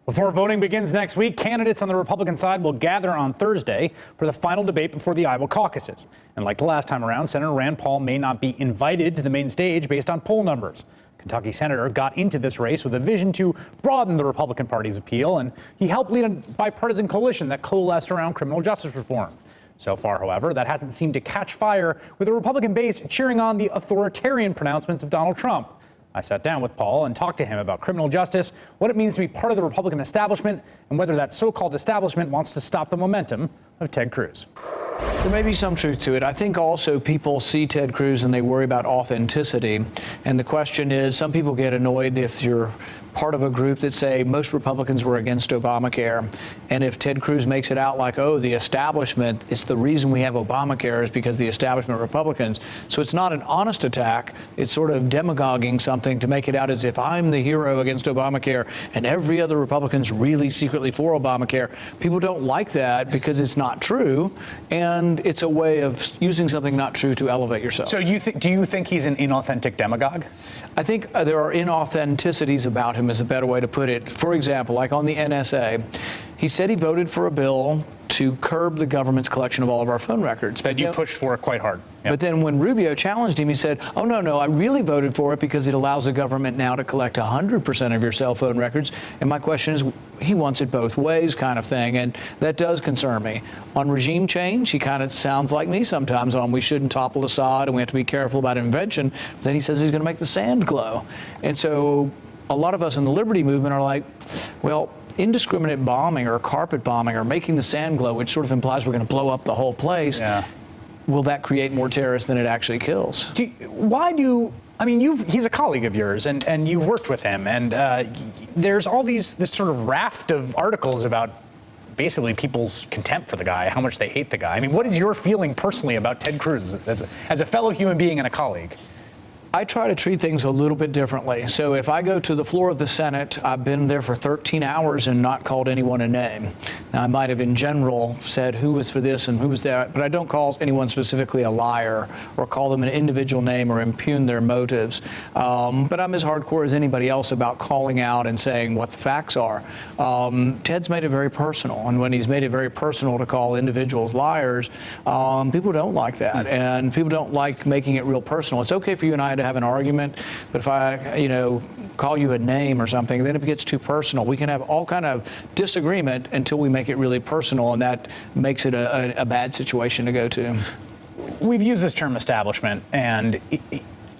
Before voting begins next week, candidates on the Republican side will gather on Thursday for the final debate before the Iowa caucuses. And like the last time around, Senator Rand Paul may not be invited to the main stage based on poll numbers. Kentucky senator got into this race with a vision to broaden the Republican Party's appeal, and he helped lead a bipartisan coalition that coalesced around criminal justice reform. So far, however, that hasn't seemed to catch fire, with the Republican base cheering on the authoritarian pronouncements of Donald Trump. I sat down with Paul and talked to him about criminal justice, what it means to be part of the Republican establishment, and whether that so-called establishment wants to stop the momentum of Ted Cruz. There may be some truth to it. I think also people see Ted Cruz and they worry about authenticity. And the question is, some people get annoyed if you're part of a group that say most Republicans were against Obamacare. And if Ted Cruz makes it out like, oh, the establishment, it's the reason we have Obamacare is because the establishment Republicans. So it's not an honest attack. It's sort of demagoguing something to make it out as if I'm the hero against Obamacare and every other Republican's really secretly for Obamacare. People don't like that because it's not true. And it's a way of using something not true to elevate yourself. So do you think he's an inauthentic demagogue? I think there are inauthenticities about him, is a better way to put it. For example, like on the NSA, he said he voted for a bill to curb the government's collection of all of our phone records. That you pushed for quite hard. Yep. But then when Rubio challenged him, he said, oh, no, I really voted for it because it allows the government now to collect 100% of your cell phone records. And my question is, he wants it both ways kind of thing. And that does concern me. On regime change, he kind of sounds like me sometimes on we shouldn't topple Assad and we have to be careful about invention. But then he says he's going to make the sand glow. And so a lot of us in the liberty movement are like, well, indiscriminate bombing or carpet bombing or making the sand glow, which sort of implies we're going to blow up the whole place. Yeah. Will that create more terrorists than it actually kills? He's a colleague of yours and you've worked with him, and there's this sort of raft of articles about basically people's contempt for the guy, how much they hate the guy. I mean, what is your feeling personally about Ted Cruz as a fellow human being and a colleague? I try to treat things a little bit differently. So if I go to the floor of the Senate, I've been there for 13 hours and not called anyone a name. Now, I might have in general said who was for this and who was that, but I don't call anyone specifically a liar or call them an individual name or impugn their motives. But I'm as hardcore as anybody else about calling out and saying what the facts are. Ted's made it very personal, and when he's made it very personal to call individuals liars, people don't like that, and people don't like making it real personal. It's okay for you and I to have an argument, but if I, call you a name or something, then it gets too personal. We can have all kind of disagreement until we make it really personal, and that makes it a bad situation to go to. We've used this term establishment, and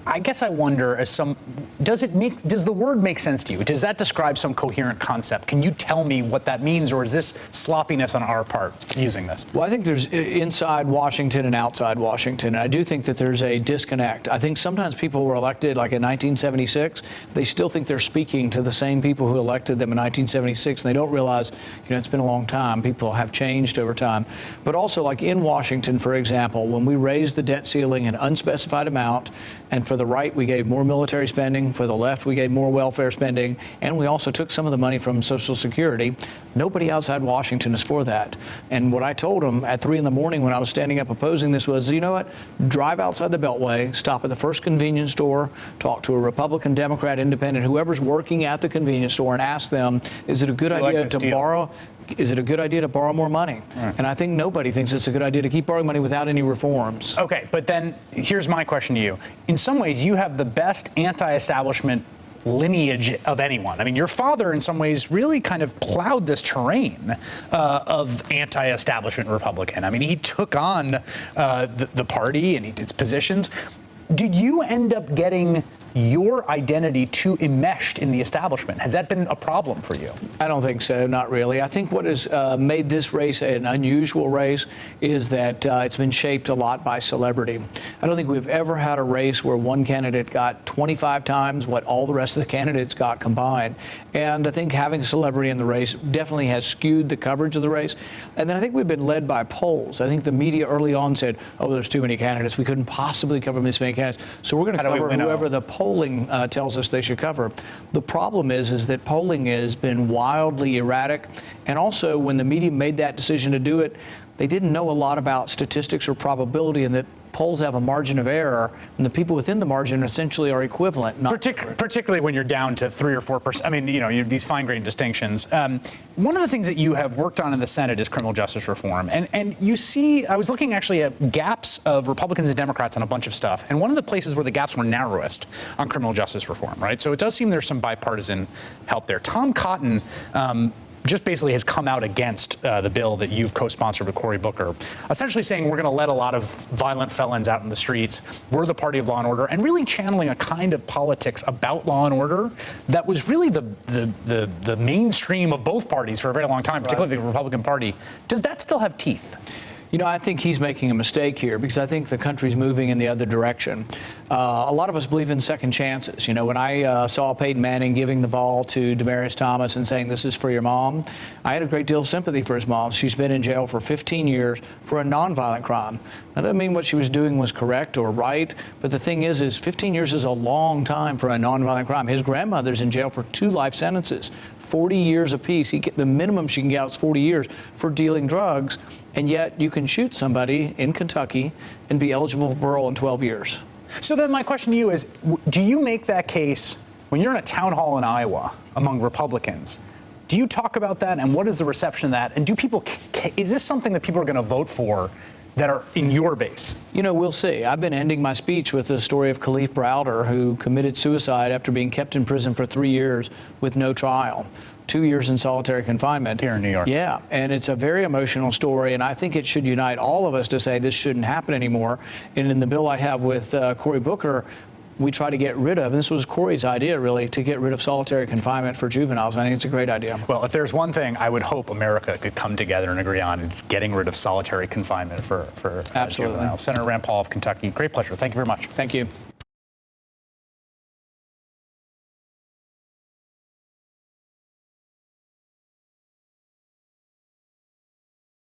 I guess I wonder, does the word make sense to you? Does that describe some coherent concept? Can you tell me what that means, or is this sloppiness on our part using this? Well, I think there's inside Washington and outside Washington. And I do think that there's a disconnect. I think sometimes people were elected, like in 1976, they still think they're speaking to the same people who elected them in 1976, and they don't realize, it's been a long time. People have changed over time. But also, like in Washington, for example, when we raised the debt ceiling an unspecified amount, and for the right, we gave more military spending. For the left, we gave more welfare spending. And we also took some of the money from Social Security. Nobody outside Washington is for that. And what I told them at 3 in the morning when I was standing up opposing this was, you know what? Drive outside the Beltway, stop at the first convenience store, talk to a Republican, Democrat, Independent, whoever's working at the convenience store, and ask them, is it a good idea to borrow? Is it a good idea to borrow more money? Right. And I think nobody thinks it's a good idea to keep borrowing money without any reforms. Okay, but then here's my question to you. In some ways, you have the best anti-establishment lineage of anyone. I mean, your father, in some ways, really kind of plowed this terrain of anti-establishment Republican. I mean, he took on the party and its positions. Did you end up getting your identity too enmeshed in the establishment? Has that been a problem for you? I don't think so, not really. I think what has made this race an unusual race is that it's been shaped a lot by celebrity. I don't think we've ever had a race where one candidate got 25 times what all the rest of the candidates got combined. And I think having celebrity in the race definitely has skewed the coverage of the race. And then I think we've been led by polls. I think the media early on said, oh, there's too many candidates. We couldn't possibly cover this many candidates. So we're going to cover whoever the polling tells us they should cover. The problem is that polling has been wildly erratic. And also, when the media made that decision to do it, they didn't know a lot about statistics or probability, and that polls have a margin of error, and the people within the margin essentially are equivalent. Particularly when you're down to 3 or 4%. I mean, you have these fine-grained distinctions. One of the things that you have worked on in the Senate is criminal justice reform. And you see, I was looking actually at gaps of Republicans and Democrats on a bunch of stuff. And one of the places where the gaps were narrowest on criminal justice reform, right? So it does seem there's some bipartisan help there. Tom Cotton just basically has come out against the bill that you've co-sponsored with Cory Booker, essentially saying we're going to let a lot of violent felons out in the streets. We're the party of law and order, and really channeling a kind of politics about law and order that was really the mainstream of both parties for a very long time, particularly the Republican Party. Does that still have teeth? You know, I think he's making a mistake here because I think the country's moving in the other direction. A lot of us believe in second chances. You know, when I saw Peyton Manning giving the ball to Demaryius Thomas and saying, "This is for your mom," I had a great deal of sympathy for his mom. She's been in jail for 15 years for a nonviolent crime. That doesn't mean what she was doing was correct or right, but the thing is 15 years is a long time for a nonviolent crime. His grandmother's in jail for 2 life sentences, 40 years apiece. The minimum she can get out is 40 years for dealing drugs, and yet you can shoot somebody in Kentucky and be eligible for parole in 12 years. So then my question to you is, do you make that case when you're in a town hall in Iowa among Republicans? Do you talk about that, and what is the reception of that? And do people, is this something that people are going to vote for that are in your base? You know, we'll see. I've been ending my speech with the story of Khalif Browder, who committed suicide after being kept in prison for 3 years with no trial. 2 years in solitary confinement. Here in New York. Yeah, and it's a very emotional story, and I think it should unite all of us to say this shouldn't happen anymore. And in the bill I have with Cory Booker, we try to get rid of, and this was Cory's idea, really, to get rid of solitary confinement for juveniles. I think it's a great idea. Well, if there's one thing I would hope America could come together and agree on, it's getting rid of solitary confinement for Absolutely. juveniles. Senator Rand Paul of Kentucky, great pleasure. Thank you very much. Thank you.